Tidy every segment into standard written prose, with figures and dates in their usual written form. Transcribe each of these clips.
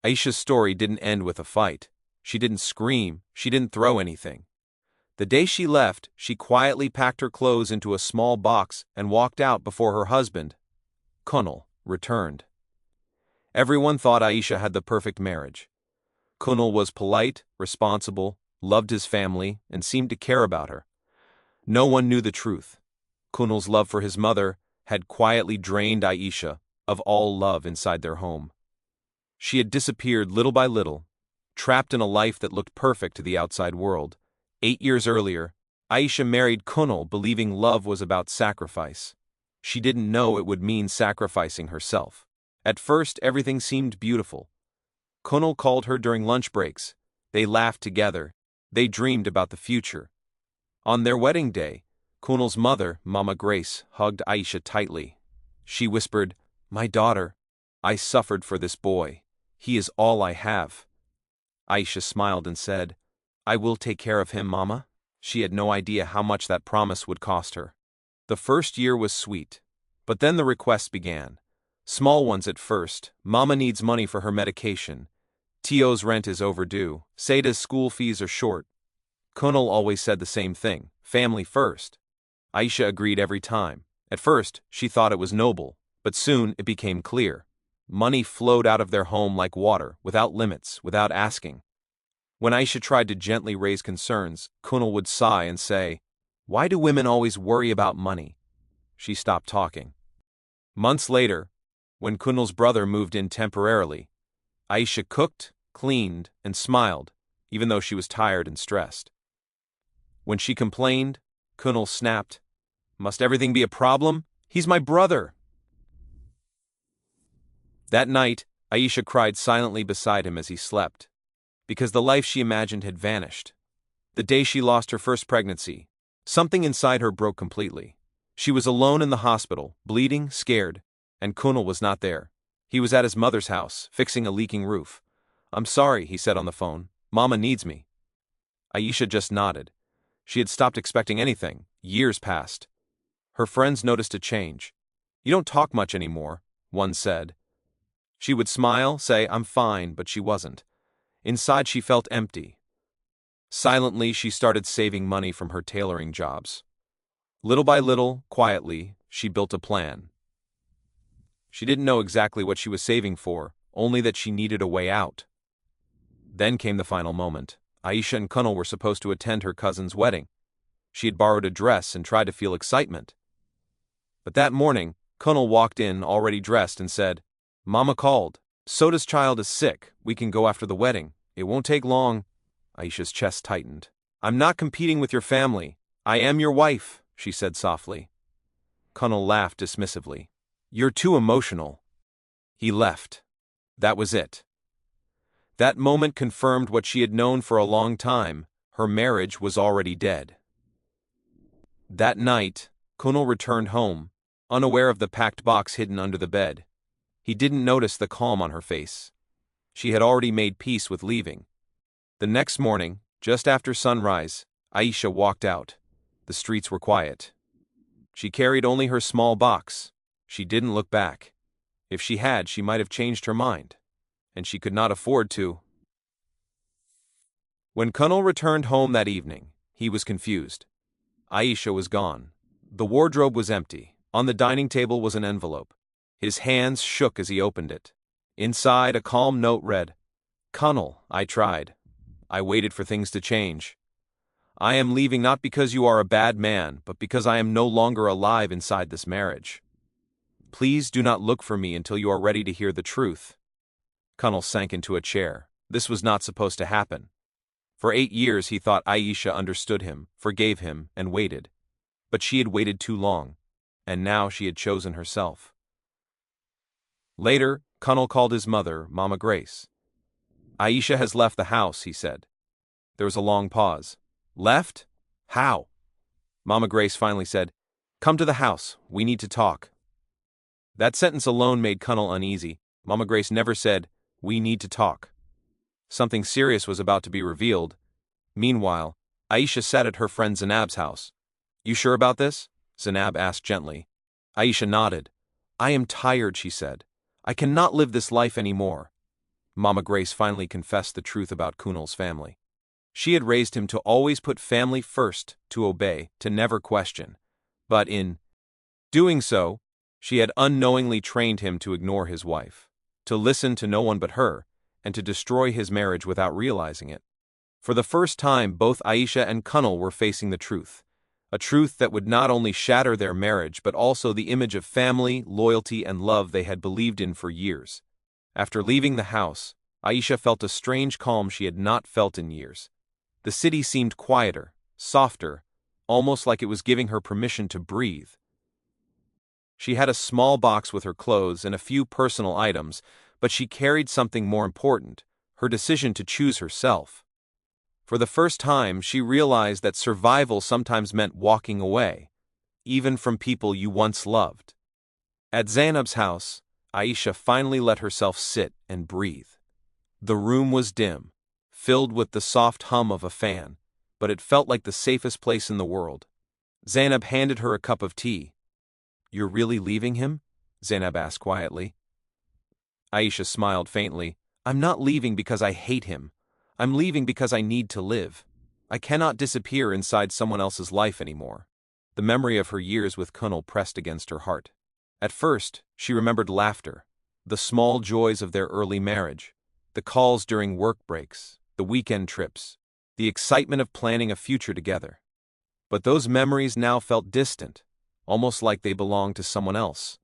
Aisha's story didn't end with a fight. She didn't scream, she didn't throw anything. The day she left, she quietly packed her clothes into a small box and walked out before her husband, Kunal, returned. Everyone thought Aisha had the perfect marriage. Kunal was polite, responsible, loved his family, and seemed to care about her. No one knew the truth. Kunal's love for his mother had quietly drained Aisha of all love inside their home. She had disappeared little by little, trapped in a life that looked perfect to the outside world. 8 years earlier, Aisha married Kunal believing love was about sacrifice. She didn't know it would mean sacrificing herself. At first, everything seemed beautiful. Kunal called her during lunch breaks. They laughed together. They dreamed about the future. On their wedding day, Kunal's mother, Mama Grace, hugged Aisha tightly. She whispered, "My daughter, I suffered for this boy. He is all I have." Aisha smiled and said, "I will take care of him, Mama." She had no idea how much that promise would cost her. The first year was sweet, but then the requests began. Small ones at first. Mama needs money for her medication. Tio's rent is overdue. Sada's school fees are short. Kunal always said the same thing, family first. Aisha agreed every time. At first, she thought it was noble, but soon it became clear. Money flowed out of their home like water, without limits, without asking. When Aisha tried to gently raise concerns, Kunal would sigh and say, "Why do women always worry about money?" She stopped talking. Months later, when Kunal's brother moved in temporarily, Aisha cooked, cleaned, and smiled, even though she was tired and stressed. When she complained, Kunal snapped, "Must everything be a problem? He's my brother." That night, Aisha cried silently beside him as he slept, because the life she imagined had vanished. The day she lost her first pregnancy, something inside her broke completely. She was alone in the hospital, bleeding, scared, and Kunal was not there. He was at his mother's house, fixing a leaking roof. "I'm sorry," he said on the phone. "Mama needs me." Aisha just nodded. She had stopped expecting anything. Years passed. Her friends noticed a change. "You don't talk much anymore," one said. She would smile, say, "I'm fine," but she wasn't. Inside she felt empty. Silently, she started saving money from her tailoring jobs. Little by little, quietly, she built a plan. She didn't know exactly what she was saving for, only that she needed a way out. Then came the final moment. Aisha and Kunal were supposed to attend her cousin's wedding. She had borrowed a dress and tried to feel excitement. But that morning, Kunal walked in, already dressed, and said, "Mama called. Soda's child is sick. We can go after the wedding. It won't take long." Aisha's chest tightened. "I'm not competing with your family. I am your wife," she said softly. Kunal laughed dismissively. "You're too emotional." He left. That was it. That moment confirmed what she had known for a long time. Her marriage was already dead. That night, Kunal returned home, unaware of the packed box hidden under the bed. He didn't notice the calm on her face. She had already made peace with leaving. The next morning, just after sunrise, Aisha walked out. The streets were quiet. She carried only her small box. She didn't look back. If she had, she might have changed her mind. And she could not afford to. When Kunal returned home that evening, he was confused. Aisha was gone. The wardrobe was empty. On the dining table was an envelope. His hands shook as he opened it. Inside, a calm note read, "Kunal, I tried. I waited for things to change. I am leaving not because you are a bad man, but because I am no longer alive inside this marriage. Please do not look for me until you are ready to hear the truth." Kunal sank into a chair. This was not supposed to happen. For 8 years he thought Aisha understood him, forgave him, and waited. But she had waited too long, and now she had chosen herself. Later, Kunal called his mother, Mama Grace. "Aisha has left the house," he said. There was a long pause. "Left? How?" Mama Grace finally said, "Come to the house. We need to talk." That sentence alone made Kunal uneasy. Mama Grace never said, "We need to talk." Something serious was about to be revealed. Meanwhile, Aisha sat at her friend Zainab's house. "You sure about this?" Zainab asked gently. Aisha nodded. "I am tired," she said. "I cannot live this life anymore." Mama Grace finally confessed the truth about Kunal's family. She had raised him to always put family first, to obey, to never question. But in doing so, she had unknowingly trained him to ignore his wife, to listen to no one but her, and to destroy his marriage without realizing it. For the first time, both Aisha and Kunal were facing the truth. A truth that would not only shatter their marriage but also the image of family, loyalty, and love they had believed in for years. After leaving the house, Aisha felt a strange calm she had not felt in years. The city seemed quieter, softer, almost like it was giving her permission to breathe. She had a small box with her clothes and a few personal items, but she carried something more important, her decision to choose herself. For the first time, she realized that survival sometimes meant walking away, even from people you once loved. At Zainab's house, Aisha finally let herself sit and breathe. The room was dim, filled with the soft hum of a fan, but it felt like the safest place in the world. Zainab handed her a cup of tea. "You're really leaving him?" Zainab asked quietly. Aisha smiled faintly. "I'm not leaving because I hate him. I'm leaving because I need to live. I cannot disappear inside someone else's life anymore." The memory of her years with Kunal pressed against her heart. At first, she remembered laughter, the small joys of their early marriage, the calls during work breaks, the weekend trips, the excitement of planning a future together. But those memories now felt distant, almost like they belonged to someone else.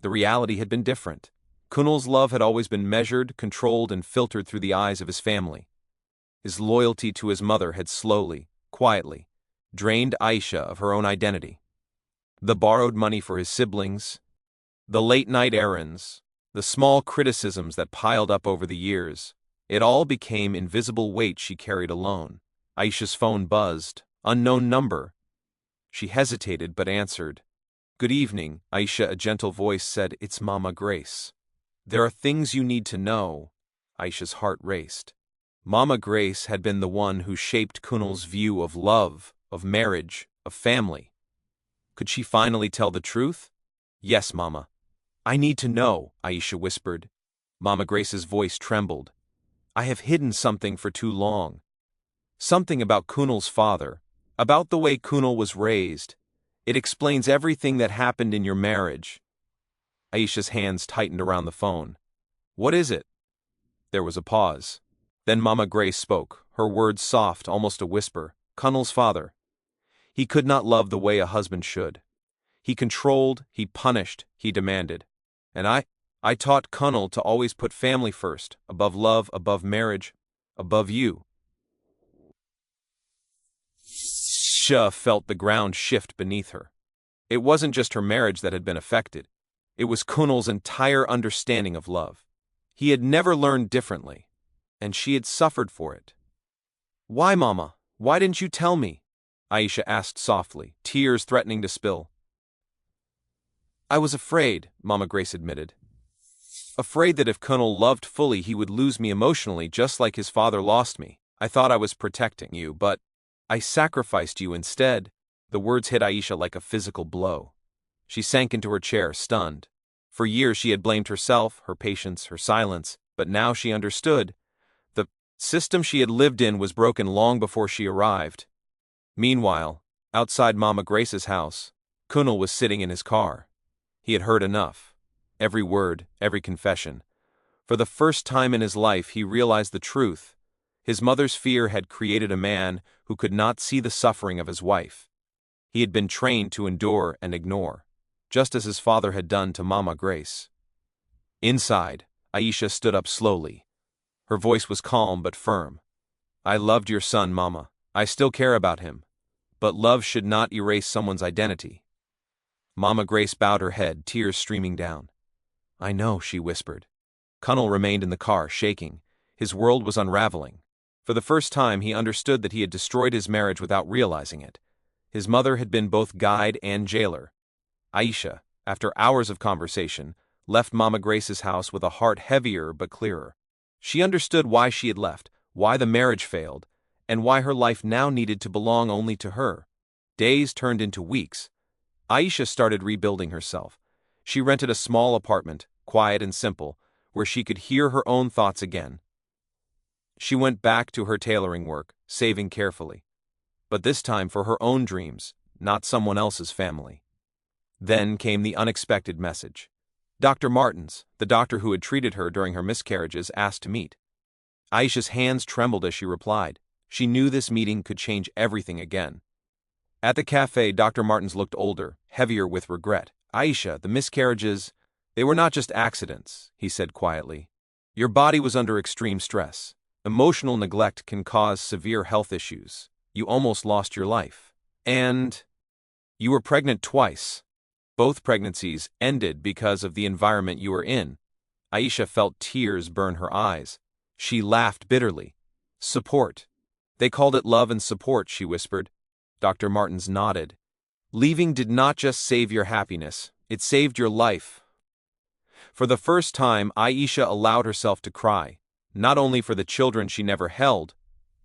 The reality had been different. Kunal's love had always been measured, controlled, and filtered through the eyes of his family. His loyalty to his mother had slowly, quietly, drained Aisha of her own identity. The borrowed money for his siblings, the late-night errands, the small criticisms that piled up over the years, it all became invisible weight she carried alone. Aisha's phone buzzed. Unknown number. She hesitated but answered. "Good evening," Aisha, a gentle voice said. "It's Mama Grace." "There are things you need to know." Aisha's heart raced. Mama Grace had been the one who shaped Kunal's view of love, of marriage, of family. Could she finally tell the truth? "Yes, Mama." "I need to know," Aisha whispered. Mama Grace's voice trembled. "I have hidden something for too long. Something about Kunal's father, about the way Kunal was raised. It explains everything that happened in your marriage." Aisha's hands tightened around the phone. "What is it?" There was a pause. Then Mama Grace spoke, her words soft, almost a whisper. "Kunal's father. He could not love the way a husband should. He controlled, he punished, he demanded. And I taught Kunal to always put family first, above love, above marriage, above you." Aisha felt the ground shift beneath her. It wasn't just her marriage that had been affected. It was Kunal's entire understanding of love. He had never learned differently, and she had suffered for it. "Why, Mama? Why didn't you tell me?" Aisha asked softly, tears threatening to spill. "I was afraid," Mama Grace admitted. "Afraid that if Kunal loved fully he would lose me emotionally just like his father lost me. I thought I was protecting you, but I sacrificed you instead." The words hit Aisha like a physical blow. She sank into her chair, stunned. For years she had blamed herself, her patience, her silence, but now she understood. The system she had lived in was broken long before she arrived. Meanwhile, outside Mama Grace's house, Kunal was sitting in his car. He had heard enough. Every word, every confession. For the first time in his life he realized the truth. His mother's fear had created a man who could not see the suffering of his wife. He had been trained to endure and ignore, just as his father had done to Mama Grace. Inside, Aisha stood up slowly. Her voice was calm but firm. "I loved your son, Mama. I still care about him. But love should not erase someone's identity." Mama Grace bowed her head, tears streaming down. "I know," she whispered. Kunal remained in the car, shaking. His world was unraveling. For the first time he understood that he had destroyed his marriage without realizing it. His mother had been both guide and jailer. Aisha, after hours of conversation, left Mama Grace's house with a heart heavier but clearer. She understood why she had left, why the marriage failed, and why her life now needed to belong only to her. Days turned into weeks. Aisha started rebuilding herself. She rented a small apartment, quiet and simple, where she could hear her own thoughts again. She went back to her tailoring work, saving carefully. But this time for her own dreams, not someone else's family. Then came the unexpected message. Dr. Martins, the doctor who had treated her during her miscarriages, asked to meet. Aisha's hands trembled as she replied. She knew this meeting could change everything again. At the cafe, Dr. Martins looked older, heavier with regret. Aisha, the miscarriages, they were not just accidents, he said quietly. Your body was under extreme stress. Emotional neglect can cause severe health issues. You almost lost your life. And you were pregnant twice. Both pregnancies ended because of the environment you were in. Aisha felt tears burn her eyes. She laughed bitterly. Support. They called it love and support, she whispered. Dr. Martins nodded. Leaving did not just save your happiness, it saved your life. For the first time, Aisha allowed herself to cry, not only for the children she never held,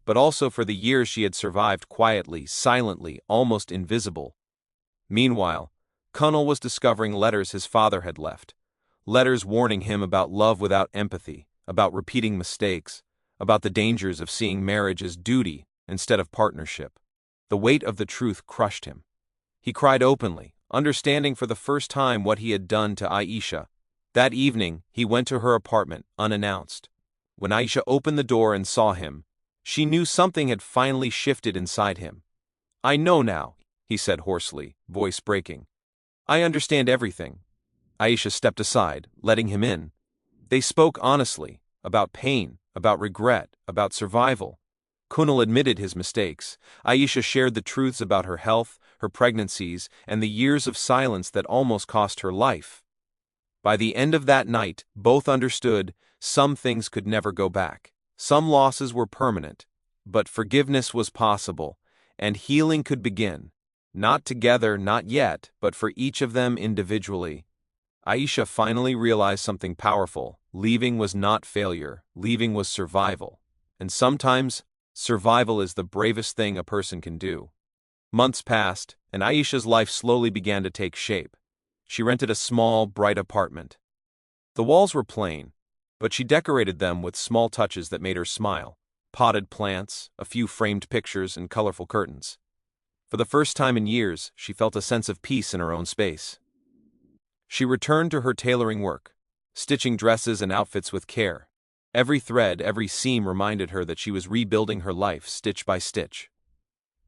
but also for the years she had survived quietly, silently, almost invisible. Meanwhile, Kunal was discovering letters his father had left. Letters warning him about love without empathy, about repeating mistakes, about the dangers of seeing marriage as duty instead of partnership. The weight of the truth crushed him. He cried openly, understanding for the first time what he had done to Aisha. That evening, he went to her apartment, unannounced. When Aisha opened the door and saw him, she knew something had finally shifted inside him. I know now, he said hoarsely, voice breaking. I understand everything. Aisha stepped aside, letting him in. They spoke honestly, about pain, about regret, about survival. Kunal admitted his mistakes. Aisha shared the truths about her health, her pregnancies, and the years of silence that almost cost her life. By the end of that night, both understood some things could never go back. Some losses were permanent, but forgiveness was possible, and healing could begin. Not together, not yet, but for each of them individually. Aisha finally realized something powerful. Leaving was not failure, leaving was survival. And sometimes, survival is the bravest thing a person can do. Months passed, and Aisha's life slowly began to take shape. She rented a small, bright apartment. The walls were plain, but she decorated them with small touches that made her smile. Potted plants, a few framed pictures, and colorful curtains. For the first time in years, she felt a sense of peace in her own space. She returned to her tailoring work, stitching dresses and outfits with care. Every thread, every seam reminded her that she was rebuilding her life stitch by stitch.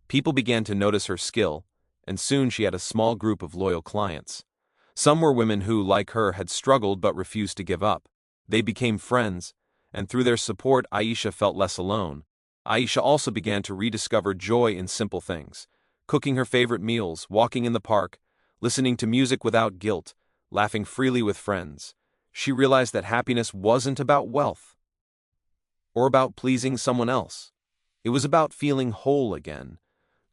People began to notice her skill, and soon she had a small group of loyal clients. Some were women who, like her, had struggled but refused to give up. They became friends, and through their support, Aisha felt less alone. Aisha also began to rediscover joy in simple things. Cooking her favorite meals, walking in the park, listening to music without guilt, laughing freely with friends. She realized that happiness wasn't about wealth or about pleasing someone else. It was about feeling whole again.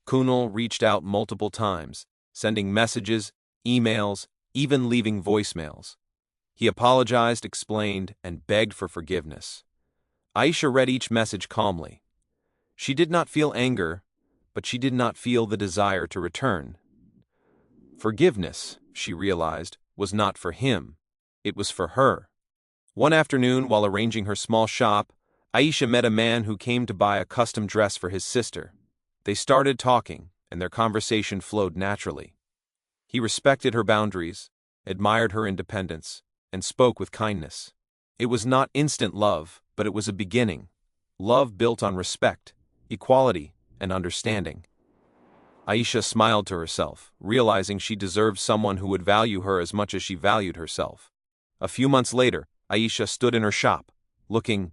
Kunal reached out multiple times, sending messages, emails, even leaving voicemails. He apologized, explained, and begged for forgiveness. Aisha read each message calmly. She did not feel anger, but she did not feel the desire to return. Forgiveness, she realized, was not for him. It was for her. One afternoon, while arranging her small shop, Aisha met a man who came to buy a custom dress for his sister. They started talking, and their conversation flowed naturally. He respected her boundaries, admired her independence, and spoke with kindness. It was not instant love, but it was a beginning. Love built on respect, equality, and understanding. Aisha smiled to herself, realizing she deserved someone who would value her as much as she valued herself. A few months later, Aisha stood in her shop, looking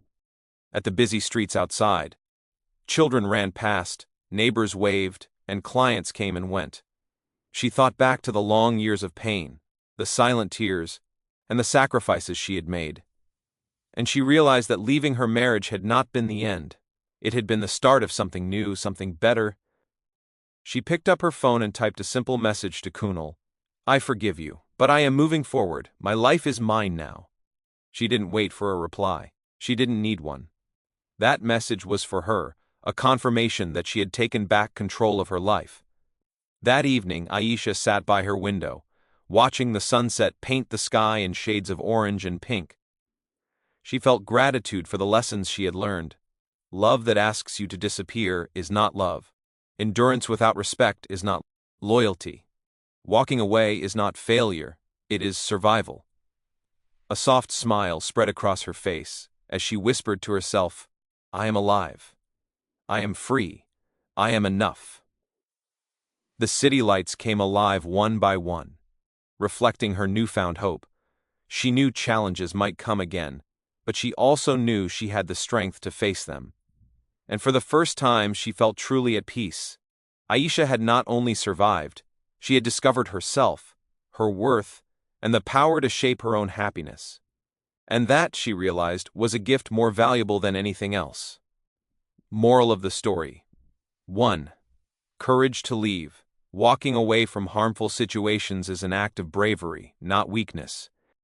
at the busy streets outside. Children ran past, neighbors waved, and clients came and went. She thought back to the long years of pain, the silent tears, and the sacrifices she had made. And she realized that leaving her marriage had not been the end. It had been the start of something new, something better. She picked up her phone and typed a simple message to Kunal. I forgive you, but I am moving forward. My life is mine now. She didn't wait for a reply. She didn't need one. That message was for her, a confirmation that she had taken back control of her life. That evening, Aisha sat by her window, watching the sunset paint the sky in shades of orange and pink. She felt gratitude for the lessons she had learned. Love that asks you to disappear is not love. Endurance without respect is not loyalty. Walking away is not failure, it is survival. A soft smile spread across her face as she whispered to herself, I am alive. I am free. I am enough. The city lights came alive one by one, reflecting her newfound hope. She knew challenges might come again, but she also knew she had the strength to face them. And for the first time, she felt truly at peace. Aisha had not only survived, she had discovered herself, her worth, and the power to shape her own happiness. And that, she realized, was a gift more valuable than anything else. Moral of the story. 1. Courage to leave. Walking away from harmful situations is an act of bravery, not weakness.